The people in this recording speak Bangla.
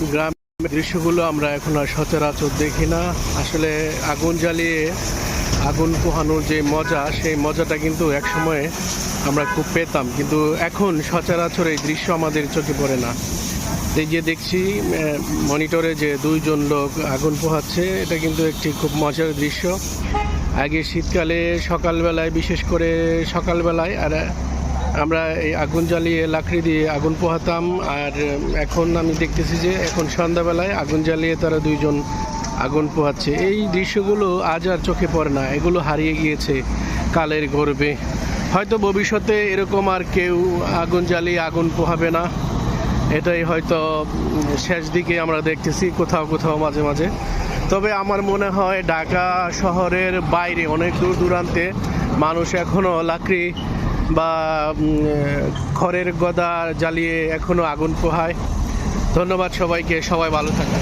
গ্রামের দৃশ্যগুলো আমরা এখন আর সচরাচর দেখি না। আসলে আগুন জ্বালিয়ে আগুন পোহানোর যে মজা, সেই মজাটা কিন্তু একসময় আমরা খুব পেতাম, কিন্তু এখন সচরাচর এই দৃশ্য আমাদের চোখে পড়ে না। এই যে দেখছি মনিটরে যে দুইজন লোক আগুন পোহাচ্ছে, এটা কিন্তু একটি খুব মজার দৃশ্য। আগে শীতকালে সকালবেলায়, বিশেষ করে সকালবেলায় আর আমরা এই আগুন জ্বালিয়ে লাকড়ি দিয়ে আগুন পোহাতাম, আর এখন আমি দেখতেছি যে এখন সন্ধ্যাবেলায় আগুন জ্বালিয়ে তারা দুইজন আগুন পোহাচ্ছে। এই দৃশ্যগুলো আজ আর চোখে পড়ে না, এগুলো হারিয়ে গিয়েছে কালের গর্বে। হয়তো ভবিষ্যতে এরকম আর কেউ আগুন জ্বালিয়ে আগুন পোহাবে না, এটাই হয়তো শেষ দিকে আমরা দেখতেছি কোথাও কোথাও মাঝে মাঝে। তবে আমার মনে হয় ঢাকা শহরের বাইরে অনেক দূর দূরান্তে মানুষ এখনও লাকড়ি বা খড়ের গদা জ্বালিয়ে এখনও আগুন পোহায়। ধন্যবাদ সবাইকে, সবাই ভালো থাকুন।